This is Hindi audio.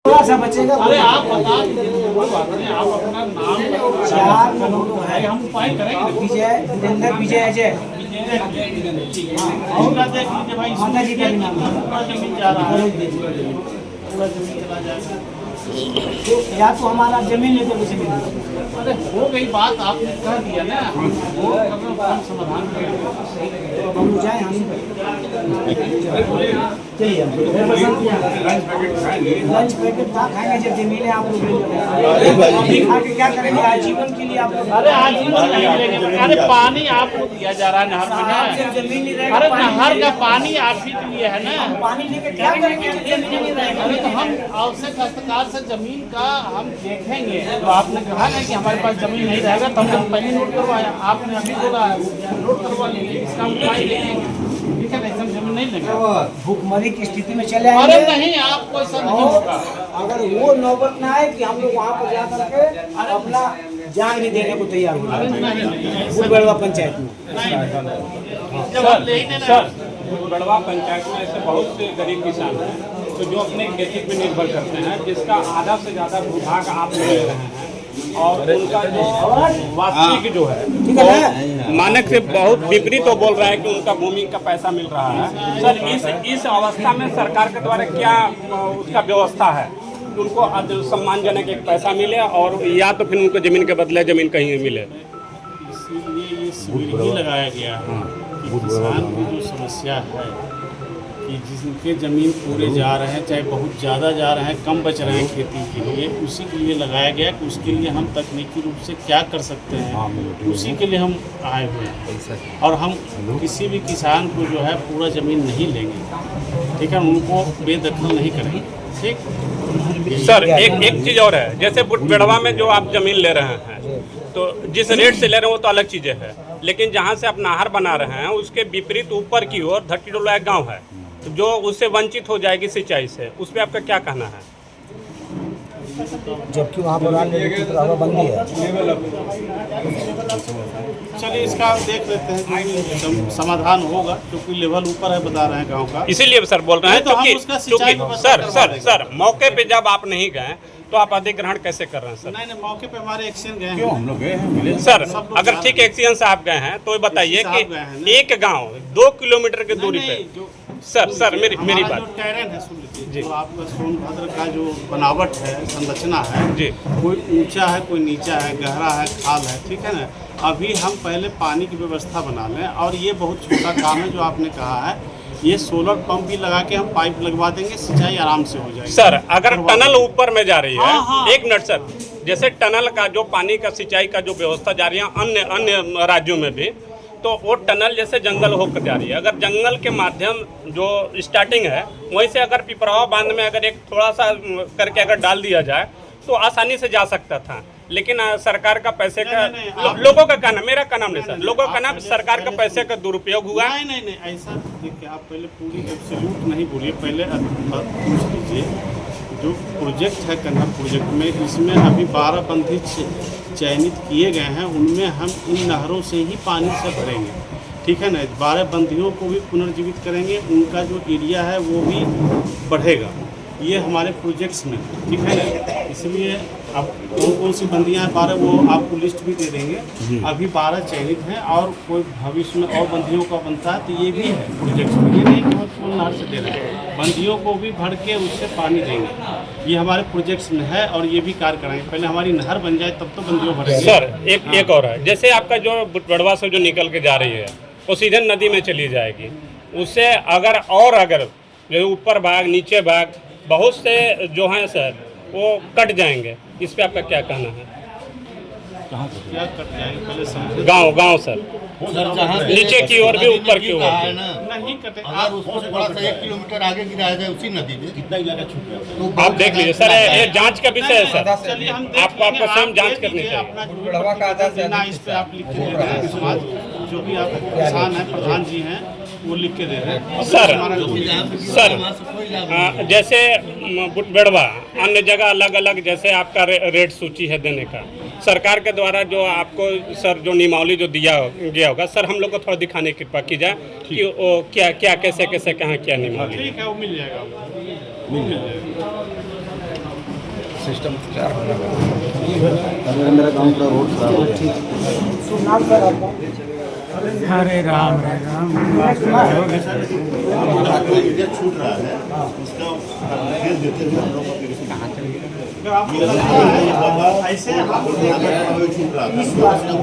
थोड़ा सा बचेगा। अरे आप बता दीजिए, कोई बात नहीं, आप अपना नाम 4 लोग हैं, हम उपाय करेंगे। विजय, जितेंद्र, विजय, अजय। और का देख लीजिए भाई, माता जी का भी नाम है। पूरा जमीन जा रहा है, पूरा जमीन चला जाएगा। तो या तो हमारा जमीन लेते हुए जमीन। अरे हो गई बात, आपने कह दिया ना, वो हम समाधान करेंगे। हम जाए हम चलिए लंच पैकेट था, खाएंगे जब जमीन है आप लोग अभी खा के क्या करेंगे आजीवन के लिए आप लोग। अरे आजीवन नहीं मिलेंगे। अरे पानी आपको दिया जा रहा है नहर में ना, जमीन नहीं रहेगा। अरे नहर का पानी आप ही के लिए है ना। पानी लेके क्या करेंगे जब जमीन नहीं रहेगा। अरे तो हम आवश्यक हस्तकार से जमीन का हम देखेंगे। तो आपने कहा ना कि हमारे पास जमीन नहीं रहेगा, तो हमने पहले नोट करवाया, आपने अभी बोला नोट करवा लीजिए, इसका उपाय लेंगे। ठीक है ना, एकदम जमीन नहीं लेंगे। भूखमरी की स्थिति में चले अरे आएंगे। नहीं, आपको ऐसा नहीं होगा। अगर वो नौबत ना आए कि हम लोग वहाँ पर जा करके अपना जान भी देने को तैयार हो जाए बुढ़बड़वा पंचायत में। सर बुढ़बड़वा पंचायत में ऐसे बहुत से गरीब किसान हैं तो जो अपने खेती पर निर्भर करते हैं, जिसका आधा से ज़्यादा भूभाग आप ले रहे हैं, और उनका जो वास्तविक जो है मानक से बहुत विपरीत तो बोल रहा है कि उनका भूमि का पैसा मिल रहा है। सर इस अवस्था में सरकार के द्वारा क्या उसका व्यवस्था है कि उनको सम्मानजनक एक पैसा मिले, और या तो फिर उनको जमीन के बदले जमीन कहीं मिले। इसीलिए ये शिविर ही लगाया गया है कि किसान की जो समस्या है कि जिनके ज़मीन पूरे जा रहे हैं, चाहे बहुत ज़्यादा जा रहे हैं, कम बच रहे हैं खेती के लिए, उसी के लिए लगाया गया कि उसके लिए हम तकनीकी रूप से क्या कर सकते हैं, उसी के लिए हम आए हुए हैं। और हम किसी भी किसान को जो है पूरा ज़मीन नहीं लेंगे, ठीक है, उनको बेदखल नहीं करेंगे। ठीक सर एक चीज़ और है, जैसे बुढ़बड़वा में जो आप ज़मीन ले रहे हैं तो जिस रेट से ले रहे हैं वो तो अलग चीज़ें है, लेकिन जहाँ से आप नहर बना रहे हैं उसके विपरीत ऊपर की ओर धट्टीडोला एक गाँव है जो उससे वंचित हो जाएगी सिंचाई से, उस पर आपका क्या कहना है? जबकि वहाँ पर बंदी है। चलिए इसका देख लेते हैं, समाधान होगा, क्योंकि लेवल ऊपर है बता रहे हैं गांव का। इसीलिए सर बोल रहे हैं तो हम उसका सिंचाई सर मौके पे जब आप नहीं गए तो आप अधिग्रहण कैसे कर रहे हैं सर? नहीं मौके पे हमारे एक्शन गए हैं। क्यों हम लोग गए हैं सर अगर ठीक एक्शन से आप गए हैं तो बताइए कि एक गांव 2 किलोमीटर की दूरी पे सर मेरी बात जो टेरेन है, सुन लीजिए, जो आपका सोनभद्र का जो बनावट है, संरचना है जी, कोई ऊंचा है, कोई नीचा है, गहरा है, खाल है, ठीक है ना। अभी हम पहले पानी की व्यवस्था बना लें, और ये बहुत छोटा काम है जो आपने कहा है, ये सोलर पंप भी लगा के हम पाइप लगवा देंगे, सिंचाई आराम से हो जाएगी। सर अगर टनल ऊपर में जा रही है, हाँ। एक मिनट सर, जैसे टनल का जो पानी का सिंचाई का जो व्यवस्था जा रही है अन्य राज्यों में भी, तो वो टनल जैसे जंगल होकर जा रही है, अगर जंगल के माध्यम जो स्टार्टिंग है वहीं से अगर पिपरावा बांध में अगर एक थोड़ा सा करके अगर डाल दिया जाए तो आसानी से जा सकता था, लेकिन सरकार का पैसे का लोगों का कहना, मेरा का नाम नहीं सर, लोगों का नाम सरकार का पैसे का दुरुपयोग हुआ। नहीं ऐसा देखिए, आप पहले पूरी एब्सोल्यूट नहीं बोलिए, पहले पूछ लीजिए। जो प्रोजेक्ट है कन्हा प्रोजेक्ट में, इसमें अभी 12 बंधी चयनित किए गए हैं, उनमें हम इन नहरों से ही पानी से भरेंगे, ठीक है ना। 12 बंदियों को भी पुनर्जीवित करेंगे, उनका जो एरिया है वो भी बढ़ेगा, ये हमारे प्रोजेक्ट्स में, ठीक है ना। इसलिए अब कौन सी बंदियाँ हैं 12, वो आपको लिस्ट भी दे देंगे। अभी 12 चयनित हैं, और कोई भविष्य में और बंदियों का बनता है तो ये भी है प्रोजेक्ट्स में, ये नहीं केवल फुल नहर से दे रहे हैं, बंदियों को भी भर के उससे पानी देंगे, ये हमारे प्रोजेक्ट्स में है, और ये भी कार्य कराएंगे। पहले हमारी नहर बन जाए तब तो बंदियों भरेंगे। सर एक और है, जैसे आपका जो बुढ़बड़वा से जो निकल के जा रही है वो सीधे नदी में चली जाएगी, उससे अगर जो ऊपर भाग नीचे भाग बहुत से जो हैं सर वो कट जाएंगे, इस पे आपका क्या कहना है? क्या कट जाएंगे पहले समझे। गांव सर नीचे की ओर भी ऊपर की ओर नहीं कटे, आप उसको थोड़ा सा 1 किलोमीटर आगे गिराया जाए उसी नदी में, कितना इलाका छूट गया तो आप देख लीजिए सर, ये जांच का विषय है सर, चलिए हम आपको स्वयं जांच करनी चाहिए। अपना इस पे आप लिख के दे रहे हैं, समाज जो भी आप किसान हैं, प्रधान जी हैं, वो लिख के दे रहे हैं सर। जैसे बुढ़बड़वा अन्य जगह अलग अलग जैसे आपका रेट सूची है देने का, सरकार के द्वारा जो आपको सर जो नियमावली जो दिया गया होगा सर, हम लोग को थोड़ा दिखाने की कृपा की जाए कि वो क्या कैसे कहाँ क्या नियमावली। ठीक है, वो मिल जाएगा। सिस्टम तैयार होना मेरा गाँव का रोड खराब हो गया। शुभ नाम सर आपका? हरे राम एरिया छूट रहा है उसका डिटेल देते हुए हम लोग ऐसे छूट रहा था